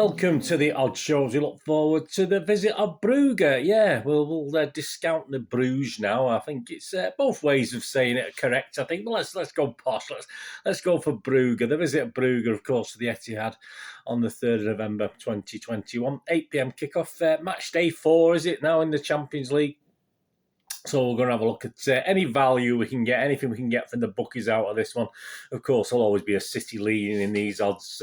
welcome to the Odd Shows. We look forward to the visit of Brugge. Yeah, we'll discount the Bruges now. I think it's both ways of saying it are correct. I think, but let's go posh. Let's go for Brugge. The visit of Brugge, of course, to the Etihad on the 3rd of November 2021. 8 p.m. kickoff. Match day 4, is it now in the Champions League? So we're going to have a look at any value we can get, anything we can get from the bookies out of this one. Of course, there'll always be a City leading in these odds,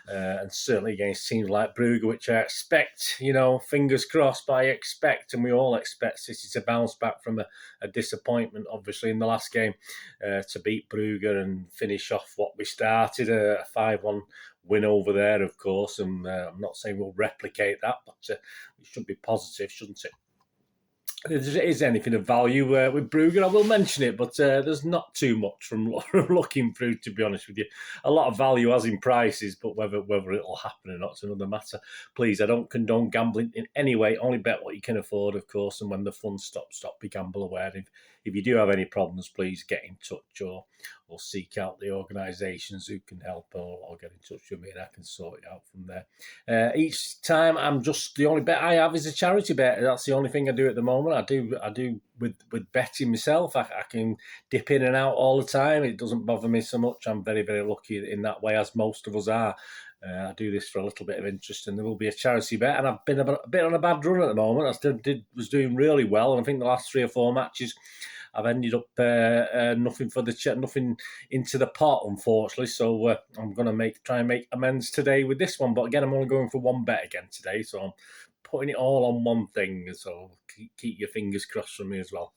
and certainly against teams like Brugge, which I expect, fingers crossed, but I expect, and we all expect City to bounce back from a disappointment, obviously, in the last game, to beat Brugge and finish off what we started, a 5-1 win over there, of course. And I'm not saying we'll replicate that, but it should be positive, shouldn't it? If there is anything of value with Brugge, I will mention it, but there's not too much from looking through, to be honest with you. A lot of value as in prices, but whether it'll happen or not is another matter. Please, I don't condone gambling in any way. Only bet what you can afford, of course, and when the fun stops, be gamble aware. If you do have any problems, please get in touch or seek out the organisations who can help, or get in touch with me and I can sort it out from there. Each time, the only bet I have is a charity bet. That's the only thing I do at the moment. I do with betting myself. I can dip in and out all the time. It doesn't bother me so much. I'm very, very lucky in that way, as most of us are. I do this for a little bit of interest, and there will be a charity bet. And I've been a bit on a bad run at the moment. I was doing really well, and I think the last 3 or 4 matches I've ended up nothing into the pot, unfortunately. So I'm going to try and make amends today with this one. But again, I'm only going for one bet again today, so I'm putting it all on one thing. So keep your fingers crossed for me as well.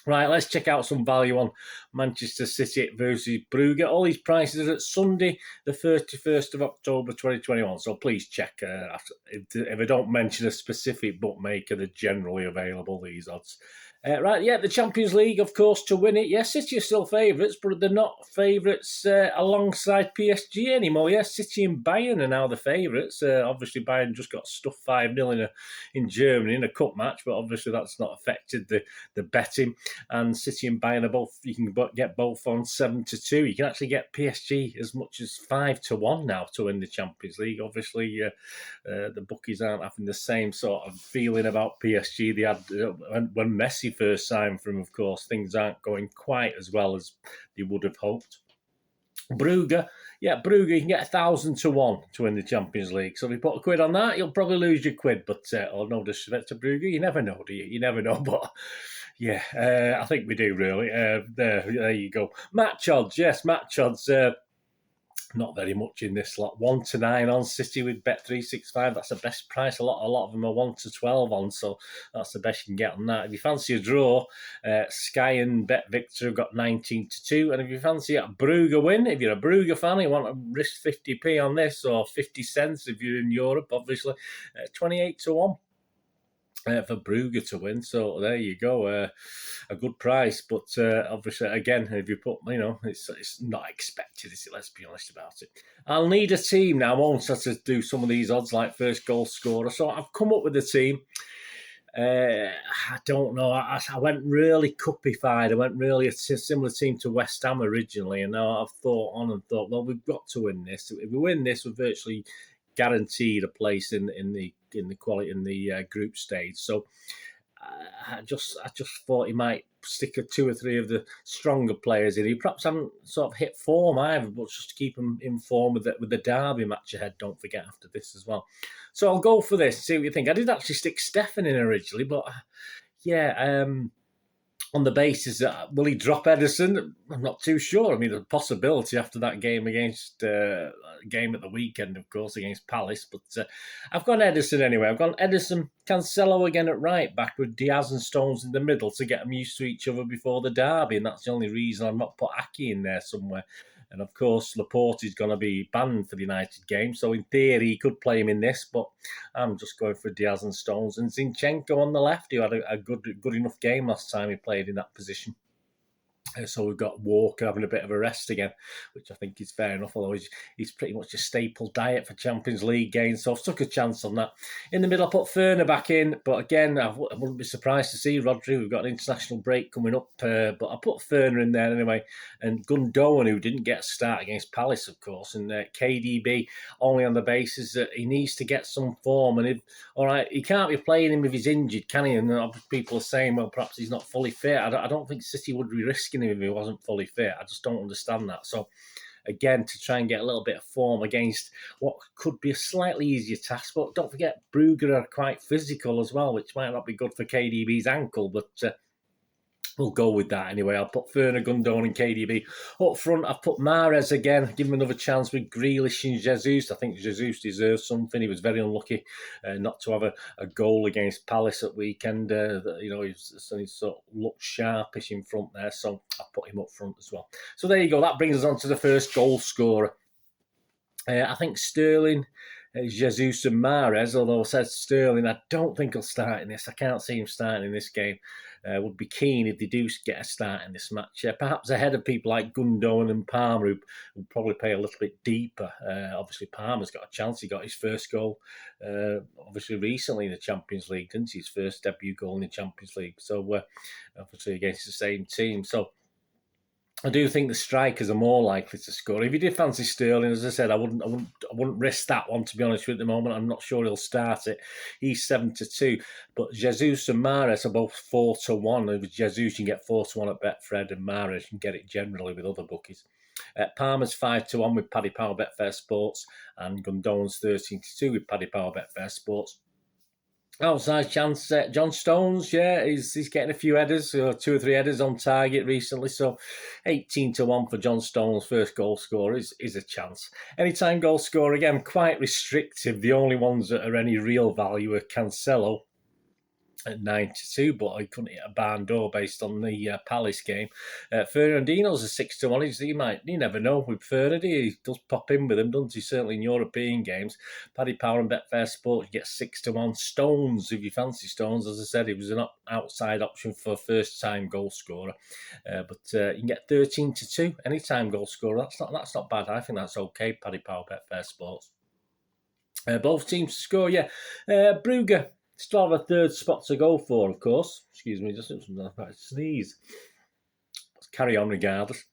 Right, let's check out some value on Manchester City versus Brugge. All these prices are at Sunday, the 31st of October 2021. So please check. If I don't mention a specific bookmaker, they're generally available, these odds. The Champions League, of course, to win it. Yes, City are still favourites, but they're not favourites alongside PSG anymore. Yes, City and Bayern are now the favourites. Obviously, Bayern just got stuffed 5-0 in Germany in a cup match, but obviously that's not affected the betting. And City and Bayern are both, you can get both on 7-2. You can actually get PSG as much as 5-1 now to win the Champions League. Obviously, the bookies aren't having the same sort of feeling about PSG they had when Messi first signed for him. Of course, things aren't going quite as well as they would have hoped. Brugge, you can get 1,000-1 to win the Champions League. So if you put a quid on that, you'll probably lose your quid. But no disrespect to Brugge, you never know, do you? You never know, but yeah, I think we do, really. There you go. Match odds, yes, match odds. Not very much in this lot. 1-9 on City with Bet365. That's the best price. A lot of them are 1-12 on, so that's the best you can get on that. If you fancy a draw, Sky and Bet Victor have got 19-2. And if you fancy a Brugge win, if you're a Brugge fan, you want to risk 50p on this, or 50 cents if you're in Europe, obviously, 28-1. For Brugge to win, so there you go, a good price. But obviously, again, if you put, it's not expected, is it? Let's be honest about it. I'll need a team now. I won't have to do some of these odds like first goal scorer. So I've come up with a team. I don't know. I went really cupified. I went really a similar team to West Ham originally, and now I've thought, well, we've got to win this. If we win this, we're virtually guaranteed a place in the group stage. So I just thought he might stick 2 or 3 of the stronger players in. He perhaps haven't sort of hit form either, but just to keep him in form with the Derby match ahead. Don't forget after this as well. So I'll go for this. See what you think. I did actually stick Stefan in originally, but on the basis that will he drop Ederson? I'm not too sure. I mean, the possibility after that game game at the weekend, of course, against Palace. But I've gone Ederson anyway. I've gone Ederson, Cancelo again at right back with Diaz and Stones in the middle to get them used to each other before the derby. And that's the only reason I've not put Aki in there somewhere. And of course, Laporte is going to be banned for the United game. So in theory, he could play him in this, but I'm just going for Diaz and Stones. And Zinchenko on the left, who had a good enough game last time he played in that position. So we've got Walker having a bit of a rest again, which I think is fair enough, although he's pretty much a staple diet for Champions League games, so I've took a chance on that. In the middle, I put Ferner back in, but again, I wouldn't be surprised to see Rodri. We've got an international break coming up, but I put Ferner in there anyway, and Gundogan, who didn't get a start against Palace, of course, and KDB only on the basis that he needs to get some form, and all right, he can't be playing him if he's injured, can he? And people are saying, well, perhaps he's not fully fit. I don't think City would be risking him if he wasn't fully fit. I just don't understand that. So, again, to try and get a little bit of form against what could be a slightly easier task. But don't forget, Brugge are quite physical as well, which might not be good for KDB's ankle, but we'll go with that anyway. I'll put Ferner, Gundogan and KDB. Up front, I've put Mahrez again. Give him another chance with Grealish and Jesus. I think Jesus deserves something. He was very unlucky not to have a goal against Palace at weekend. He sort of looked sharpish in front there, so I put him up front as well. So there you go. That brings us on to the first goal scorer. I think Sterling, Jesus and Mahrez, although I said Sterling, I don't think he'll start in this. I can't see him starting in this game. Would be keen if they do get a start in this match. Perhaps ahead of people like Gundogan and Palmer, who will probably play a little bit deeper. Obviously, Palmer's got a chance. He got his first goal, obviously, recently in the Champions League, didn't he? His first debut goal in the Champions League. So, obviously, against the same team. So, I do think the strikers are more likely to score. If you did fancy Sterling, as I said, I wouldn't risk that one, to be honest with you, at the moment. I'm not sure he'll start it. He's 7-2, but Jesus and Mahrez are both 4-1. With Jesus, you can get 4-1 at Betfred, and Mahrez you can get it generally with other bookies. Palmer's 5-1 with Paddy Power Betfair Sports, and Gundogan's 13-2 with Paddy Power Betfair Sports. Outside chance, John Stones, he's getting a few headers, 2 or 3 headers on target recently. So 18-1 for John Stones, first goal scorer, is a chance. Anytime goal scorer, again, quite restrictive. The only ones that are any real value are Cancelo at 9-2, but I couldn't hit a barn door based on the Palace game. Fernandino's a 6-1. You never know with Fernand. He does pop in with him, doesn't he? Certainly in European games. Paddy Power and Betfair Sports, you get 6-1. Stones, if you fancy Stones, as I said, he was an outside option for first-time goal scorer. But you can get 13-2, anytime goal scorer. That's not bad. I think that's okay. Paddy Power Betfair Sports. Both teams to score, Brugge still have a third spot to go for, of course. Excuse me, just about to sneeze. Let's carry on regardless.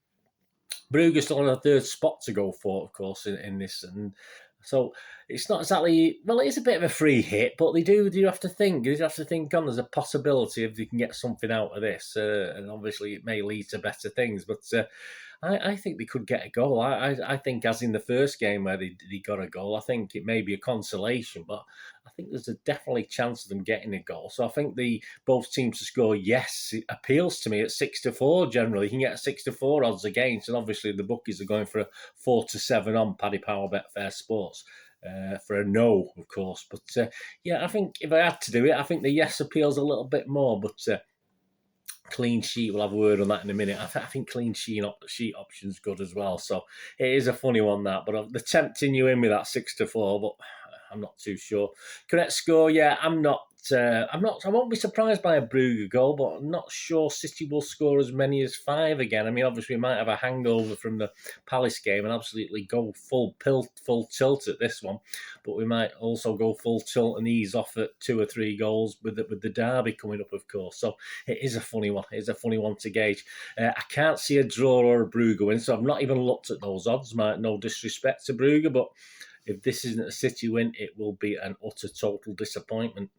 Brugge still have a third spot to go for, of course, in this. And so it's not exactly, well, it is a bit of a free hit, but they do have to think. There's a possibility if they can get something out of this. And obviously it may lead to better things. But I think they could get a goal. I think, as in the first game where they got a goal, I think it may be a consolation, but I think there's a definitely chance of them getting a goal. So I think both teams to score, yes, it appeals to me at 6-4 generally. You can get a 6-4 odds against, and obviously the bookies are going for a 4-7 on Paddy Power Betfair Sports. For a no, of course. But I think if I had to do it, I think the yes appeals a little bit more, but clean sheet, we'll have a word on that in a minute. I think clean sheet option's good as well. So it is a funny one, that. But they're tempting you in with that 6-4, but I'm not too sure. Correct score, I won't be surprised by a Brugge goal, but I'm not sure City will score as many as 5 again. I mean, obviously we might have a hangover from the Palace game and absolutely go full tilt at this one, but we might also go full tilt and ease off at 2 or 3 goals with the derby coming up, of course. So it is a funny one. It is a funny one to gauge. I can't see a draw or a Brugge win, so I've not even looked at those odds. No disrespect to Brugge, but if this isn't a City win, it will be an utter total disappointment.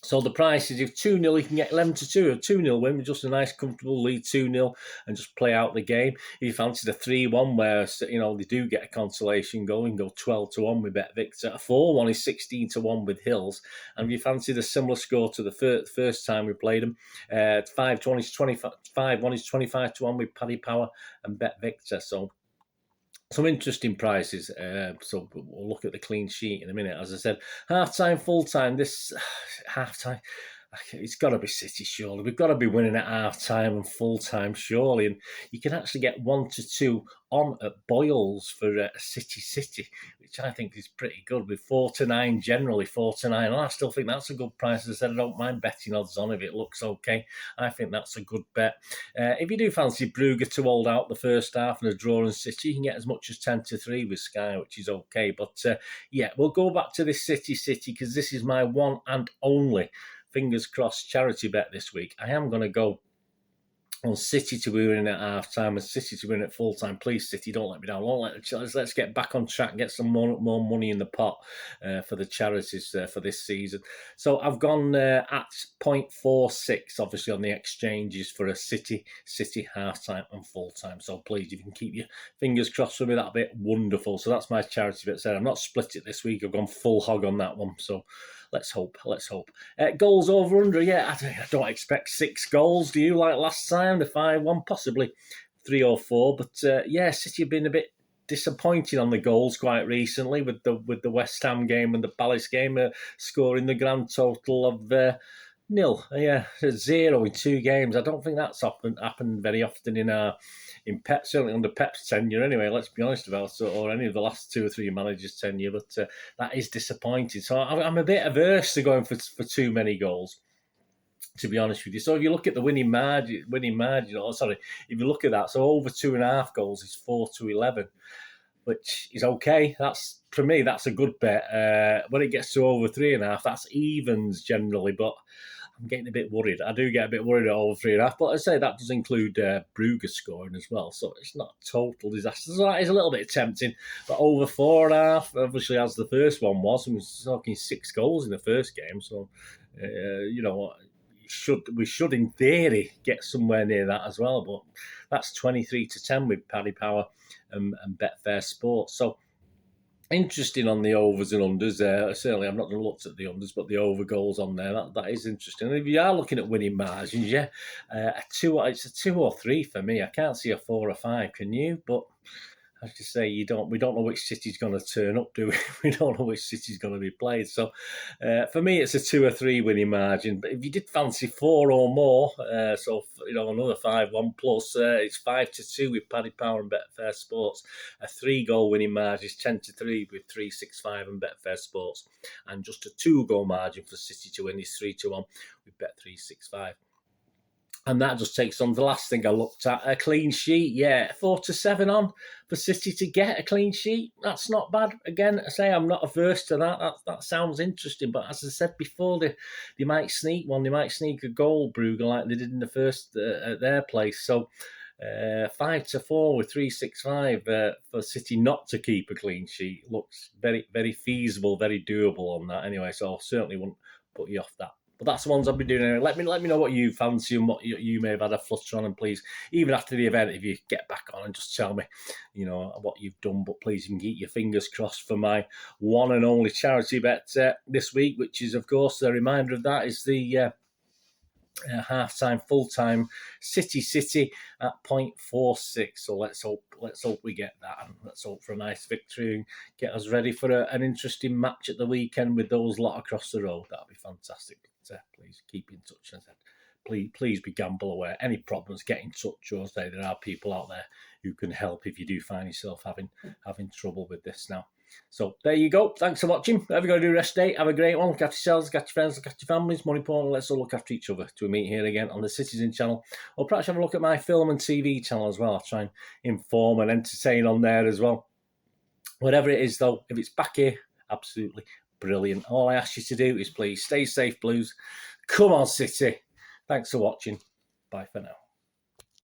So the price is, if 2-0, you can get 11-2, a 2-0 win with just a nice comfortable lead 2-0 and just play out the game. If you fancy the 3-1 where they do get a consolation goal, you can go 12-1 with BetVictor. A 4-1 is 16-1 with Hills. And if you fancy the similar score to the first time we played them, 5-1 is 25-1 with Paddy Power and BetVictor. So some interesting prices. So we'll look at the clean sheet in a minute. As I said, half-time, full-time. This half-time, It's got to be City, surely. We've got to be winning at half-time and full-time, surely. And you can actually get 1-2 on at Boyles for City, which I think is pretty good, with 4-9 generally, 4-9. And I still think that's a good price. As I said, I don't mind betting odds on if it looks okay. I think that's a good bet. If you do fancy Brugge to hold out the first half and a draw in City, you can get as much as 10-3 with Sky, which is okay. But yeah, we'll go back to this City because this is my one and only, fingers crossed, charity bet this week. I am going to go on City to win at half-time and City to win at full-time. Please, City, don't let me down. Let's get back on track and get some more money in the pot for the charities for this season. So I've gone at 0.46, obviously, on the exchanges for a City half-time and full-time. So please, if you can keep your fingers crossed for me, that'd be wonderful. So that's my charity bet. I'm not split it this week. I've gone full hog on that one. So let's hope. Goals over under, yeah, I don't expect 6 goals. Do you, like last time, the 5-1, possibly 3 or 4? But yeah, City have been a bit disappointing on the goals quite recently with the West Ham game and the Palace game, scoring the grand total of 0. Yeah, 0 in 2 games. I don't think that's happened very often in Pep, certainly under Pep's tenure anyway, let's be honest about it, or any of the last 2 or 3 managers' tenure, but that is disappointing. So I'm a bit averse to going for too many goals, to be honest with you. So if you look at the winning margin, if you look at that, so over 2.5 goals is 4-11, which is okay. That's, for me, that's a good bet. When it gets to over 3.5, that's evens generally, but I'm getting a bit worried. I do get a bit worried at over 3.5, but I say that does include Brugge scoring as well, so it's not a total disaster. So that is a little bit tempting, but over 4.5, obviously, as the first one was, and we're talking 6 goals in the first game, so we should in theory get somewhere near that as well. But that's 23-10 with Paddy Power and Betfair Sports. So interesting on the overs and unders. Certainly, I've not looked at the unders, but the over goals on there, that is interesting. And if you are looking at winning margins, yeah, it's a 2 or 3 for me. I can't see a 4 or 5. Can you? But as you say, we don't know which City's going to turn up, do we? We don't know which City's going to be played. So for me, it's a 2 or 3 winning margin. But if you did fancy 4 or more, another 5-1 plus, it's 5-2 with Paddy Power and Betfair Sports. A 3-goal winning margin is 10-3 with 365 and Betfair Sports, and just a 2-goal margin for City to win is 3-1 with Bet365. And that just takes on the last thing I looked at, a clean sheet. Yeah, 4-7 on for City to get a clean sheet. That's not bad. Again, I say I'm not averse to that. That sounds interesting. But as I said before, they might sneak one. They might sneak a goal, Brugge, like they did in the first at their place. So 5-4 with 365 for City not to keep a clean sheet looks very, very feasible, very doable on that. Anyway, so I certainly wouldn't put you off that. But that's the ones I'll be doing anyway. Let me know what you fancy and what you may have had a flutter on. And please, even after the event, if you get back on and just tell me, what you've done. But please, you can keep your fingers crossed for my one and only charity bet this week, which is, of course, a reminder of that is the half-time, full-time City at 0.46. So let's hope we get that, and let's hope for a nice victory and get us ready for an interesting match at the weekend with those lot across the road. That'd be fantastic. But, please keep in touch. And please be gamble aware. Any problems, get in touch. Or say there are people out there who can help if you do find yourself having trouble with this now. So there you go. Thanks for watching. Whatever you're going to do rest day, have a great one. Look after yourselves, look after your friends, look after your families. More important, let's all look after each other. To meet here again on the Citizen channel. Or perhaps have a look at my film and TV channel as well. I'll try and inform and entertain on there as well. Whatever it is though, if it's back here, absolutely brilliant. All I ask you to do is please stay safe, Blues. Come on, City. Thanks for watching. Bye for now.